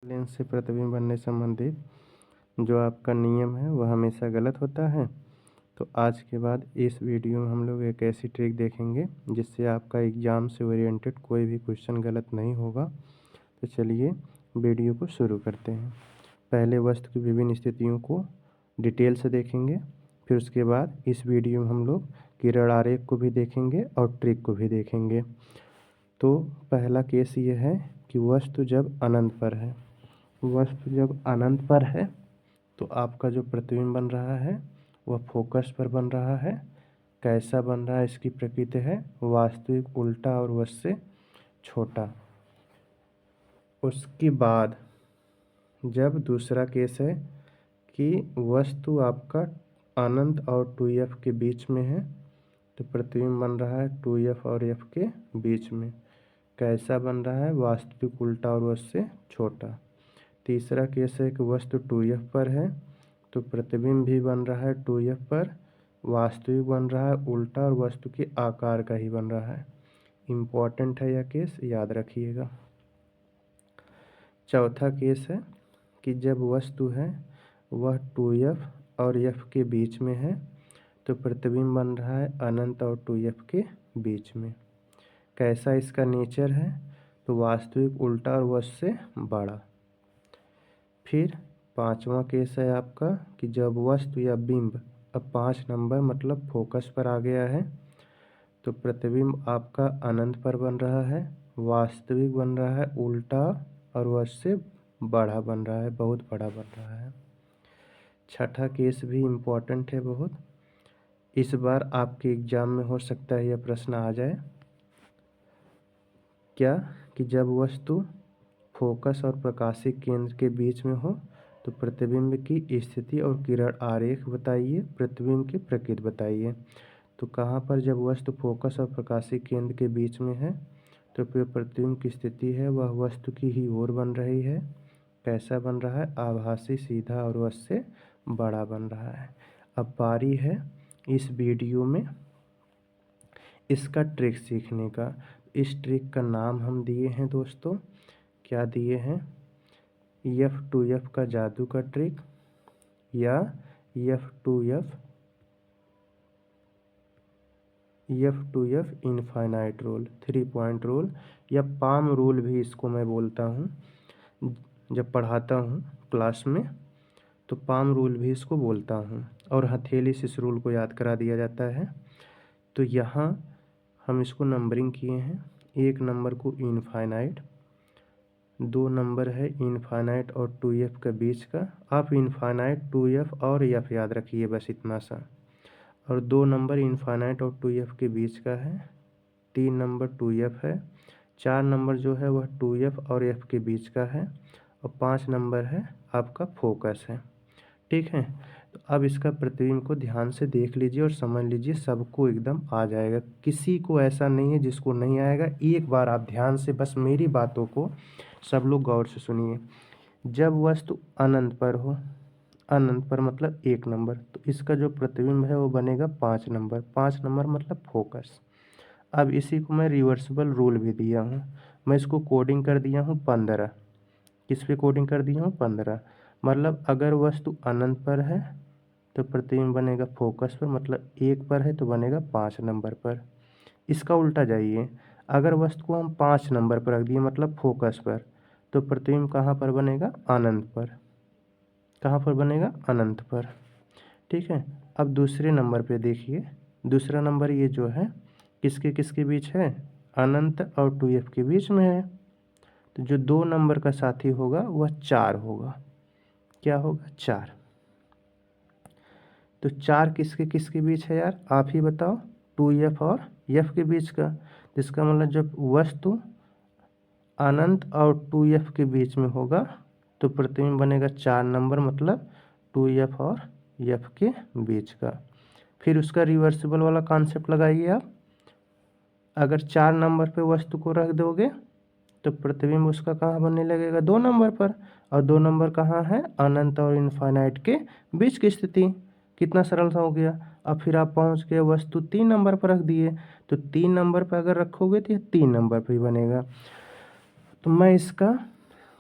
Lens से प्रतिबिंब बनने संबंधित जो आपका नियम है वह हमेशा गलत होता है। तो आज के बाद इस वीडियो में हम लोग एक ऐसी ट्रिक देखेंगे जिससे आपका एग्ज़ाम से ओरिएंटेड कोई भी क्वेश्चन गलत नहीं होगा। तो चलिए वीडियो को शुरू करते हैं। पहले वस्तु की विभिन्न स्थितियों को डिटेल से देखेंगे, फिर उसके बाद इस वीडियो में हम लोग किरण आरेख को भी देखेंगे और ट्रिक को भी देखेंगे। तो पहला केस ये है कि वस्तु जब अनंत पर है, वस्तु जब अनंत पर है तो आपका जो प्रतिबिंब बन रहा है वह फोकस पर बन रहा है। कैसा बन रहा है, इसकी प्रकृति है वास्तविक, उल्टा और उससे छोटा। उसके बाद जब दूसरा केस है कि वस्तु आपका अनंत और 2f के बीच में है तो प्रतिबिंब बन रहा है 2f और f के बीच में। कैसा बन रहा है, वास्तविक, उल्टा और उससे छोटा। तीसरा केस है कि वस्तु 2f पर है तो प्रतिबिंब भी बन रहा है 2f पर, वास्तविक बन रहा है उल्टा और वस्तु के आकार का ही बन रहा है। इम्पॉर्टेंट है यह केस, याद रखिएगा। चौथा केस है कि जब वस्तु है वह 2f और f के बीच में है तो प्रतिबिंब बन रहा है अनंत और 2f के बीच में। कैसा इसका नेचर है, तो वास्तविक, उल्टा और उससे बड़ा। फिर पांचवा केस है आपका कि जब वस्तु या बिंब, अब 5 नंबर मतलब फोकस पर आ गया है, तो प्रतिबिंब आपका अनंत पर बन रहा है, वास्तविक बन रहा है उल्टा और उससे बड़ा बन रहा है, बहुत बड़ा बन रहा है। छठा केस भी इम्पोर्टेंट है बहुत, इस बार आपके एग्जाम में हो सकता है यह प्रश्न आ जाए। क्या कि जब वस्तु फोकस और प्रकाशिक केंद्र के बीच में हो तो प्रतिबिंब की स्थिति और किरण आरेख बताइए, प्रतिबिंब की प्रकृति बताइए। तो कहाँ पर जब वस्तु फोकस और प्रकाशिक केंद्र के बीच में है तो फिर प्रतिबिंब की स्थिति है वह वस्तु की ही ओर बन रही है। कैसा बन रहा है, आभासी, सीधा और उससे बड़ा बन रहा है। अब बारी है इस वीडियो में इसका ट्रिक सीखने का। इस ट्रिक का नाम हम दिए हैं दोस्तों, क्या दिए हैं, F2F का जादू का ट्रिक या F2F infinite rule, 3 point rule या पाम रूल भी इसको मैं बोलता हूँ। जब पढ़ाता हूँ क्लास में तो पाम रूल भी इसको बोलता हूँ और हथेली से इस रूल को याद करा दिया जाता है। तो यहाँ हम इसको नंबरिंग किए हैं, 1 नंबर को इनफाइनाइट, 2 नंबर है इनफाइनाइट और 2f के बीच का। आप इनफाइनाइट 2f और f याद रखिए, बस इतना सा। और 2 नंबर इनफाइनाइट और 2f के बीच का है, 3 नंबर 2f है, 4 नंबर जो है वह 2f और f के बीच का है और 5 नंबर है आपका फोकस है। ठीक है, तो अब इसका प्रतिबिंब को ध्यान से देख लीजिए और समझ लीजिए, सबको एकदम आ जाएगा, किसी को ऐसा नहीं है जिसको नहीं आएगा। एक बार आप ध्यान से बस मेरी बातों को सब लोग गौर से सुनिए। जब वस्तु अनंत पर हो, अनंत पर मतलब 1 नंबर, तो इसका जो प्रतिबिंब है वो बनेगा 5 नंबर, 5 नंबर मतलब फोकस। अब इसी को मैं रिवर्सिबल रूल भी दिया हूँ, मैं इसको कोडिंग कर दिया हूँ 15। किस पे कोडिंग कर दिया हूँ, 15। मतलब अगर वस्तु अनंत पर है तो प्रतिबिंब बनेगा फोकस पर, मतलब 1 पर है तो बनेगा 5 नंबर पर। इसका उल्टा जाइए, अगर वस्तु को हम 5 नंबर पर रख दिए मतलब फोकस पर, तो प्रतिबिंब कहाँ पर बनेगा, अनंत पर। कहाँ पर बनेगा, अनंत पर। ठीक है, अब दूसरे नंबर पे देखिए, दूसरा नंबर ये जो है किसके किसके बीच है, अनंत और 2f के बीच में है। तो जो 2 नंबर का साथी होगा वह 4 होगा। क्या होगा, 4। तो 4 किसके किसके बीच है यार, आप ही बताओ, 2f और f के बीच का। जिसका मतलब जब वस्तु अनंत और 2f के बीच में होगा तो प्रतिबिंब बनेगा 4 नंबर, मतलब 2f और f के बीच का। फिर उसका रिवर्सिबल वाला कॉन्सेप्ट लगाइए आप। अगर 4 नंबर पे वस्तु को रख दोगे तो प्रतिबिंब उसका कहाँ बनने लगेगा, 2 नंबर पर। और 2 नंबर कहाँ है, अनंत और इनफाइनाइट के बीच की स्थिति। कितना सरल सा हो गया। अब फिर आप पहुँच गए वस्तु 3 नंबर पर रख दिए, तो 3 नंबर पर अगर रखोगे तो ये 3 नंबर पर ही बनेगा। तो मैं इसका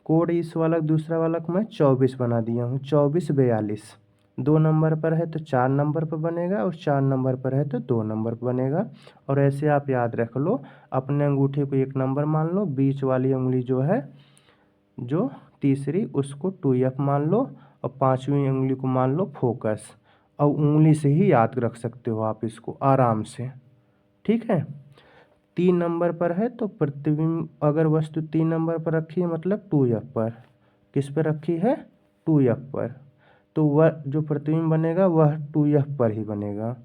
कोड इस वाला दूसरा वाला को मैं 24 बना दिया हूँ, 24 42। 2 नंबर पर है तो 4 नंबर पर बनेगा, और 4 नंबर पर है तो 2 नंबर पर बनेगा। और ऐसे आप याद रख लो, अपने अंगूठे को 1 नंबर मान लो, बीच वाली उंगली जो है जो तीसरी उसको 2F मान लो, और 5वीं उंगली को मान लो फोकस। और उंगली से ही याद रख सकते हो आप इसको आराम से, ठीक है। 3 नंबर पर है तो प्रतिबिंब, अगर वस्तु 3 नंबर पर रखी है मतलब 2F पर। किस पर रखी है? 2F पर। तो वह जो प्रतिबिंब बनेगा वह 2F पर ही बनेगा।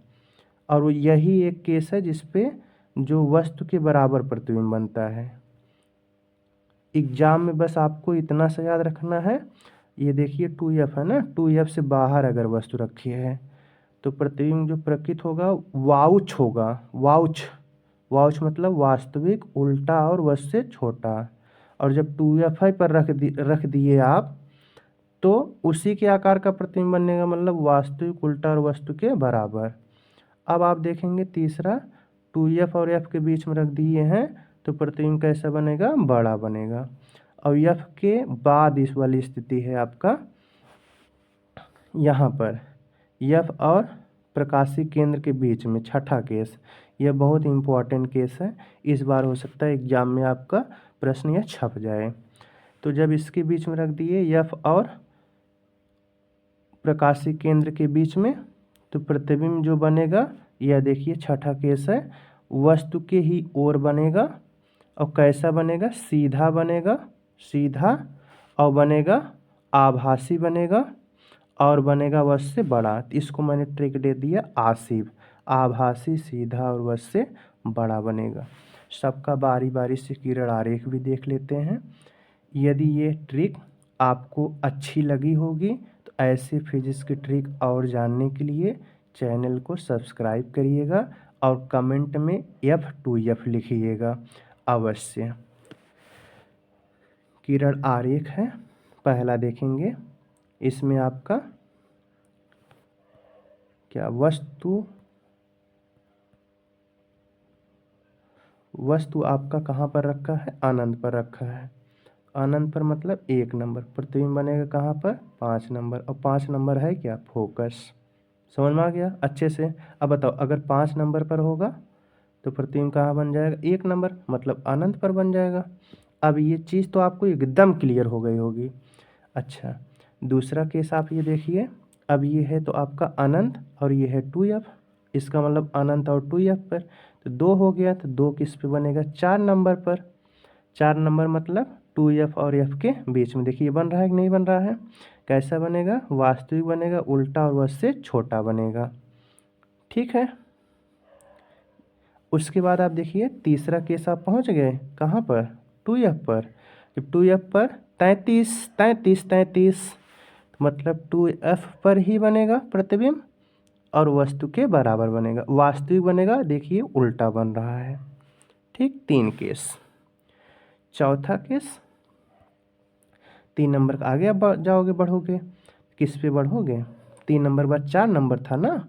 और यही एक केस है जिसपे जो वस्तु के बराबर प्रतिबिंब बनता है। एग्जाम में बस आपको इतना सा याद रखना है, ये देखिए 2F है ना, 2F से बाहर अगर वस्तु रखी है तो प्रतिबिंब जो प्रकृत होगा वाउच होगा। वाउच, वाउच मतलब वास्तविक, उल्टा और वस्तु से छोटा। और जब 2F पर रख दिए आप तो उसी के आकार का प्रतिबिंब बनेगा, मतलब वास्तविक, उल्टा और वस्तु के बराबर। अब आप देखेंगे तीसरा, 2F और F के बीच में रख दिए हैं तो प्रतिबिंब कैसा बनेगा? बड़ा बनेगा। और F के बाद इस वाली स्थिति है आपका यहाँ पर, F और प्रकाशीय केंद्र के बीच में, छठा केस। यह बहुत इंपॉर्टेंट केस है, इस बार हो सकता है एग्जाम में आपका प्रश्न यह छप जाए। तो जब इसके बीच में रख दिए F और प्रकाशीय केंद्र के बीच में, तो प्रतिबिंब जो बनेगा, यह देखिए छठा केस है, वस्तु के ही ओर बनेगा। और कैसा बनेगा? सीधा बनेगा, सीधा, और बनेगा आभासी बनेगा, और बनेगा वस्तु से बड़ा। इसको मैंने ट्रिक दे दिया आसिव, आभासी, सीधा और वस्तु से बड़ा बनेगा। सबका बारी बारी से किरण आरेख भी देख लेते हैं। यदि ये ट्रिक आपको अच्छी लगी होगी तो ऐसे फिजिक्स की ट्रिक और जानने के लिए चैनल को सब्सक्राइब करिएगा और कमेंट में F2F लिखिएगा अवश्य। किरण आरेख है, पहला देखेंगे। इसमें आपका क्या वस्तु आपका कहाँ पर रखा है? अनंत पर रखा है। अनंत पर मतलब 1 नंबर। प्रतिबिंब बनेगा कहाँ पर? 5 नंबर। और 5 नंबर है क्या? फोकस। समझ में आ गया अच्छे से? अब बताओ, अगर 5 नंबर पर होगा तो प्रतिबिंब कहाँ बन जाएगा? 1 नंबर, मतलब अनंत पर बन जाएगा। अब ये चीज़ तो आपको एकदम क्लियर हो गई होगी। अच्छा, दूसरा केस आप ये देखिए। अब ये है तो आपका अनंत, और ये है 2F, इसका मतलब अनंत और 2F पर। तो 2 हो गया, तो 2 किस पे बनेगा? 4 नंबर पर। 4 नंबर मतलब 2F और F के बीच में। देखिए बन रहा है कि नहीं बन रहा है? कैसा बनेगा? वास्तविक बनेगा, उल्टा और वस्तु से छोटा बनेगा, ठीक है। उसके बाद आप देखिए तीसरा केस आप पहुंच गए कहाँ पर? 2F पर। जब 2F पर 33 33 33, मतलब 2F पर ही बनेगा प्रतिबिंब, और वस्तु के बराबर बनेगा। वास्तविक बनेगा, देखिए उल्टा बन रहा है, ठीक। 3 केस। चौथा केस, 3 नंबर का आगे आप जाओगे, बढ़ोगे, किस पे बढ़ोगे? 3 नंबर बाद 4 नंबर था ना,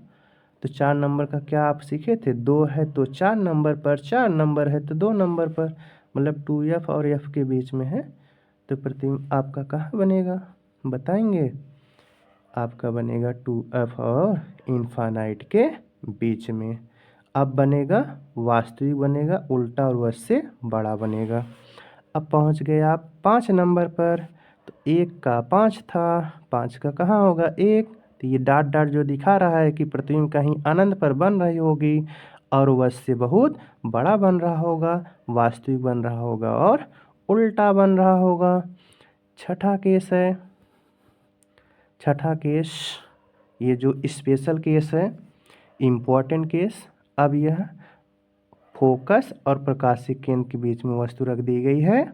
तो 4 नंबर का क्या आप सीखे थे? 2 है तो 4 नंबर पर, 4 नंबर है तो 2 नंबर पर, मतलब 2F और F के बीच में है। तो प्रतिबिंब आपका कहाँ बनेगा? बताएंगे। आपका बनेगा 2F और इनफाइनाइट के बीच में। अब बनेगा वास्तविक, बनेगा उल्टा और वस्तु से बड़ा बनेगा। अब पहुंच गए आप 5 नंबर पर। तो 1 का 5 था, 5 का कहाँ होगा? 1। तो ये डॉट डॉट जो दिखा रहा है कि प्रतिबिंब कहीं अनंत पर बन रही होगी और वस्तु से बहुत बड़ा बन रहा होगा, वास्तविक बन रहा होगा और उल्टा बन रहा होगा। छठा केस है, छठा केस, ये जो स्पेशल केस है, इम्पॉर्टेंट केस। अब यह फोकस और प्रकाशिक केंद्र के बीच में वस्तु रख दी गई है,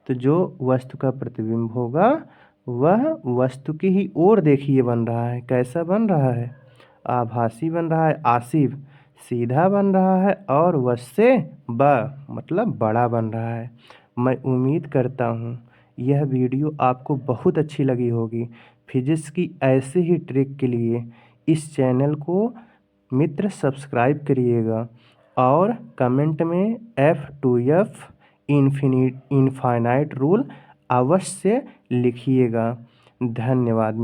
तो जो वस्तु का प्रतिबिंब होगा वह वस्तु की ही ओर देखिए बन रहा है। कैसा बन रहा है? आभासी बन रहा है, आसिव, सीधा बन रहा है, और वस्तु से मतलब बड़ा बन रहा है। मैं उम्मीद करता हूँ यह वीडियो आपको बहुत अच्छी लगी होगी। फिजिक्स की ऐसे ही ट्रिक के लिए इस चैनल को मित्र सब्सक्राइब करिएगा और कमेंट में F2F इनफाइनाइट रूल अवश्य लिखिएगा। धन्यवाद।